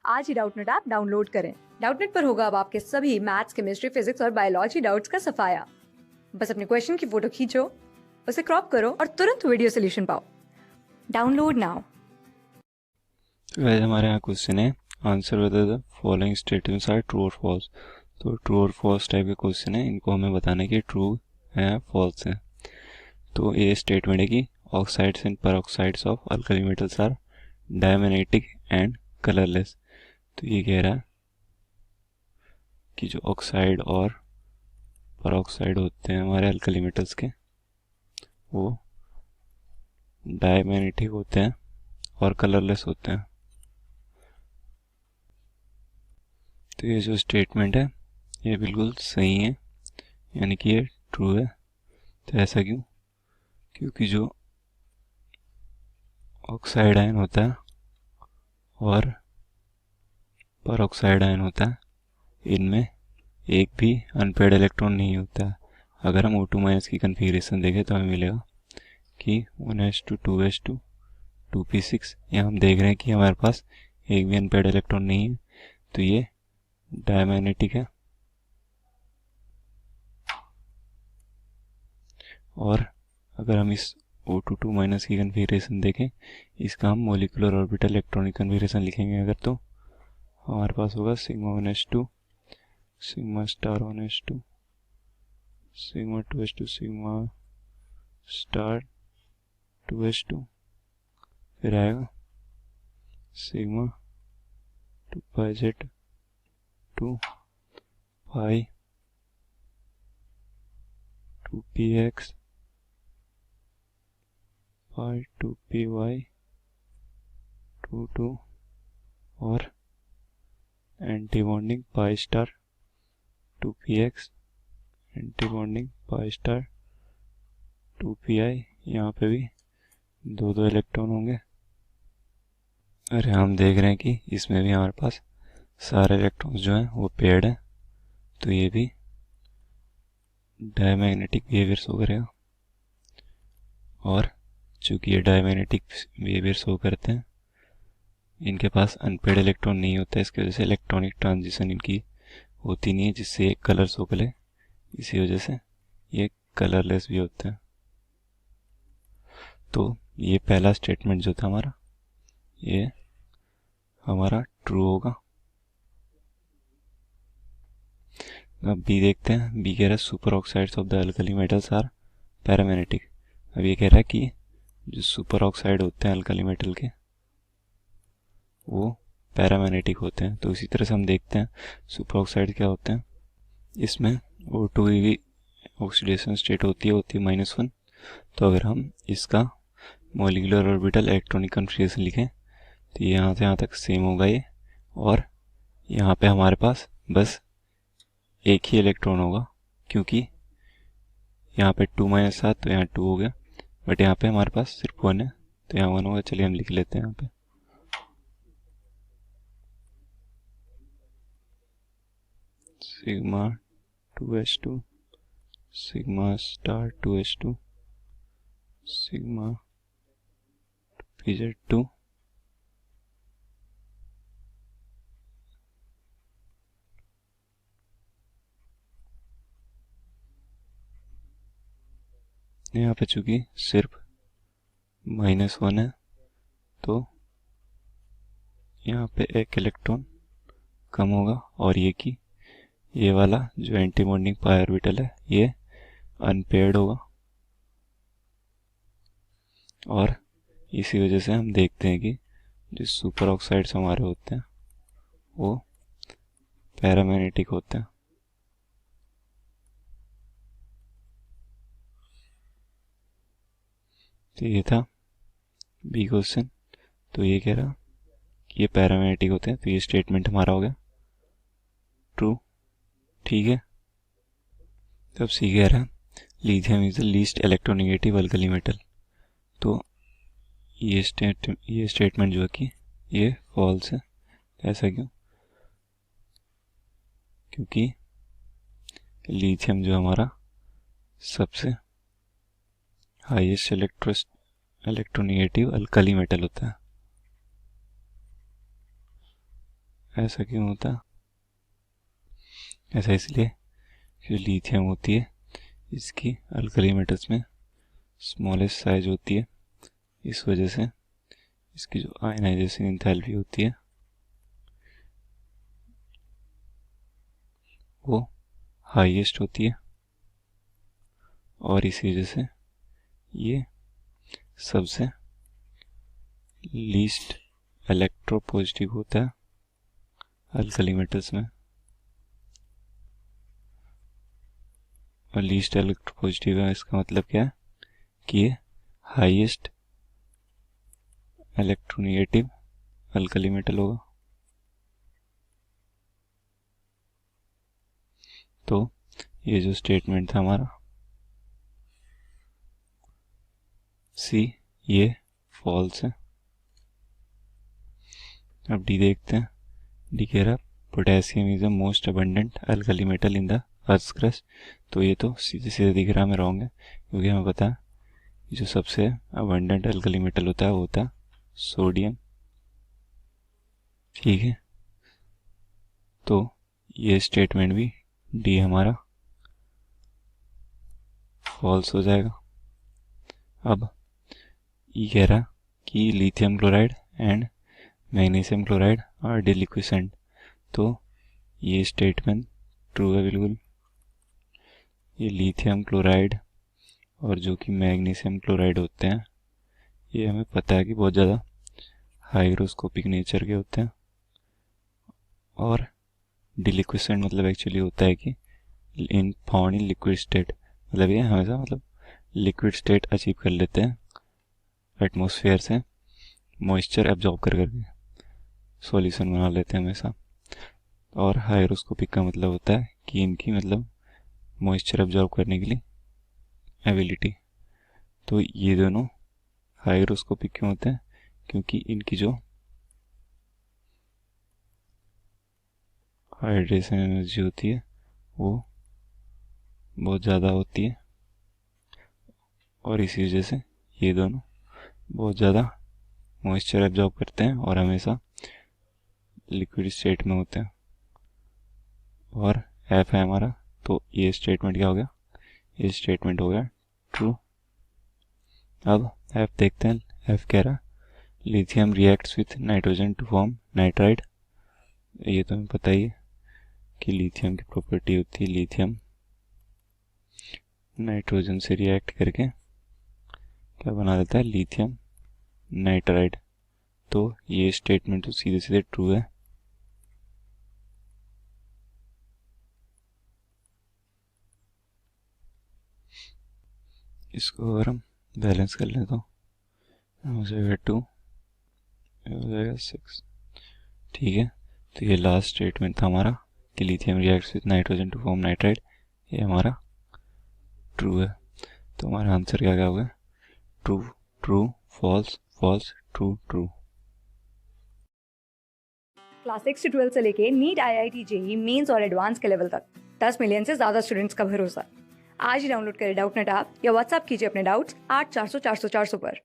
आज ही Doubtnut app download करें। Doubtnut पर होगा अब आपके सभी मैथ्स, केमिस्ट्री, फिजिक्स और बायोलॉजी डाउट्स का सफाया। बस अपने क्वेश्चन की फोटो खींचो, उसे क्रॉप करो और तुरंत वीडियो सोल्यूशन पाओ। Download now. वैसे हमारे यहाँ क्वेश्चन है, answer whether the following statements are true और फॉल्स। तो ट्रू और फॉल्स टाइप के क्वेश्चन है, इनको हमें बताना है कि ट्रू है फॉल्स है। तो ये स्टेटमेंट है कि oxides and peroxides of alkali metals are diamagnetic and colourless. तो ये कह रहा है कि जो ऑक्साइड और परऑक्साइड होते हैं हमारे अल्कली मेटल्स के, वो डायमैग्नेटिक होते हैं और कलरलेस होते हैं। तो ये जो स्टेटमेंट है ये बिल्कुल सही है, यानी कि ये ट्रू है। तो ऐसा क्यों? क्योंकि जो ऑक्साइड आयन होता है और परऑक्साइड आयन होता है, इनमें एक भी अनपेड इलेक्ट्रॉन नहीं होता है। अगर हम O2 माइनस की कन्फिगरेशन देखें तो हमें मिलेगा कि 1s2 2s2 2p6। यहाँ हम देख रहे हैं कि हमारे पास एक भी अनपेड इलेक्ट्रॉन नहीं है, तो ये डायमैग्नेटिक है। और अगर हम इस O2 2 माइनस की कन्फिगरेशन देखें, इसका हम मोलिकुलर ऑर्बिटल इलेक्ट्रॉनिक कन्फिगरेशन लिखेंगे अगर, तो हमारे पास होगा sigma 1s2 sigma star 1s2 sigma 2s2 sigma star 2s2, फिर आएगा सिग्मा 2 पाई जेड 2 पाई 2px पाई 2py 2 और anti bonding pi star 2px anti bonding pi star 2pi। यहाँ पे भी दो दो इलेक्ट्रॉन होंगे। अरे हम देख रहे हैं कि इसमें भी हमारे पास सारे इलेक्ट्रॉन्स जो हैं वो पेयर्ड हैं, तो ये भी डायमैग्नेटिक बिहेवियर शो करेगा। और चूंकि ये डायमैग्नेटिक बिहेवियर शो करते हैं, इनके पास अनपेड इलेक्ट्रॉन नहीं होता है, इसकी वजह से इलेक्ट्रॉनिक ट्रांजिशन इनकी होती नहीं है जिससे ये कलर शो करे। इसी वजह से ये कलरलेस भी होते हैं। तो ये पहला स्टेटमेंट जो था हमारा, ये हमारा ट्रू होगा। अब बी देखते हैं। बी कह रहा है super oxides of the alkali metals are paramagnetic. अब ये कह रहा है कि जो सुपर ऑक्साइड होते हैं अल्कली मेटल के, वो पैरामैग्नेटिक होते हैं। तो इसी तरह से हम देखते हैं सुपर ऑक्साइड क्या होते हैं। इसमें O2 की ऑक्सीडेशन स्टेट होती है -1। तो अगर हम इसका मोलिकुलर ऑर्बिटल इलेक्ट्रॉनिक कन्फिगरेशन लिखें तो ये यहाँ से यहाँ तक सेम होगा ये, और यहाँ पे हमारे पास बस एक ही इलेक्ट्रॉन होगा, क्योंकि यहाँ पे 2 - 7 तो यहाँ 2 हो गया, बट यहाँ पे हमारे पास सिर्फ 1 है तो यहाँ 1 होगा। चलिए हम लिख लेते हैं यहाँ पे sigma 2s2 sigma star 2s2 sigma pz2 यहाँ पे चूंकि सिर्फ -1 है तो यहाँ पे एक इलेक्ट्रॉन कम होगा, और ये वाला जो एंटी बॉन्डिंग पाई ऑर्बिटल है ये अनपेयर्ड होगा। और इसी वजह से हम देखते हैं कि जो सुपर ऑक्साइड्स हमारे होते हैं वो पैरामैग्नेटिक होते हैं। तो ये था बी क्वेश्चन। तो ये कह रहा कि ये पैरामैग्नेटिक होते हैं, तो ये स्टेटमेंट हमारा हो गया ट्रू। ठीक है। तो अब सी कह रहा है lithium is the least electronegative alkali metal. तो ये स्टेटमेंट जो है कि ये फॉल्स है। ऐसा क्यों? क्योंकि लिथियम जो हमारा सबसे हाईएस्ट इलेक्ट्रोनेगेटिव अल्कली मेटल होता है। ऐसा क्यों होता? ऐसा इसलिए कि लिथियम होती है, इसकी अल्कली मेटल्स में स्मॉलेस्ट साइज होती है, इस वजह से इसकी जो आयनाइजेशन एंथैल्पी होती है वो हाईएस्ट होती है, और इसी वजह से ये सबसे लीस्ट इलेक्ट्रोपॉजिटिव होता है अल्कली मेटल्स में। और लीस्ट इलेक्ट्रोपॉजिटिव है, इसका मतलब क्या है कि ये हाईएस्ट इलेक्ट्रोनेगेटिव अल्कली मेटल होगा। तो ये जो स्टेटमेंट था हमारा सी, ये फॉल्स है। अब डी देखते हैं। डी कह रहा potassium is the most abundant alkali metal in the earth crust. तो ये तो सीधे सीधे दिख रहा, हमें रॉन्ग है, क्योंकि हमें पता है जो सबसे अबंडेंट अल्कली मेटल होता है वो होता है सोडियम। ठीक है, तो ये स्टेटमेंट भी डी हमारा फॉल्स हो जाएगा। अब ये कह रहा कि lithium chloride and magnesium chloride are deliquescent. तो ये स्टेटमेंट ट्रू है बिल्कुल। ये लिथियम क्लोराइड और जो कि मैग्नीशियम क्लोराइड होते हैं, ये हमें पता है कि बहुत ज़्यादा हाइग्रोस्कोपिक नेचर के होते हैं। और डिलिक्विसेंट मतलब एक्चुअली होता है कि इन फाउंड इन लिक्विड स्टेट, मतलब ये हमेशा मतलब लिक्विड स्टेट अचीव कर लेते हैं एटमॉस्फेयर से, मॉइस्चर एब्जॉर्ब कर करके सॉल्यूशन बना लेते हैं हमेशा। और हाइग्रोस्कोपिक का मतलब होता है कि इनकी मतलब मॉइस्चर एब्जॉर्ब करने के लिए एबिलिटी। तो ये दोनों हाइग्रोस्कोपिक क्यों होते हैं? क्योंकि इनकी जो हाइड्रेशन एनर्जी होती है वो बहुत ज़्यादा होती है, और इसी वजह से ये दोनों बहुत ज़्यादा मॉइस्चर एब्जॉर्ब करते हैं और हमेशा लिक्विड स्टेट में होते हैं। और एफ है हमारा, तो ये स्टेटमेंट क्या हो गया? ये स्टेटमेंट हो गया ट्रू। अब एफ देखते हैं। एफ कह रहा lithium reacts with nitrogen to form nitride. ये तो हमें पता ही है कि लिथियम की प्रॉपर्टी होती है लिथियम नाइट्रोजन से रिएक्ट करके क्या बना देता है? Lithium nitride. तो ये स्टेटमेंट तो सीधे सीधे ट्रू है। इसको अगर हम बैलेंस कर लें तो हो जाएगा 2, हो जाएगा 6। ठीक है, तो ये लास्ट स्टेटमेंट था हमारा कि lithium reacts with nitrogen to form nitride, ये हमारा ट्रू है। तो हमारा आंसर क्या क्या होगा? True, true, false, false, true, true. Class 6 से 12 से लेके नीट, IIT, JEE मेंस और एडवांस के लेवल तक 10 मिलियन से ज्यादा स्टूडेंट्स का भरोसा। आज ही डाउनलोड करें डाउटनेट ऐप या व्हाट्सएप कीजिए अपने डाउट्स 8400 400 400 पर।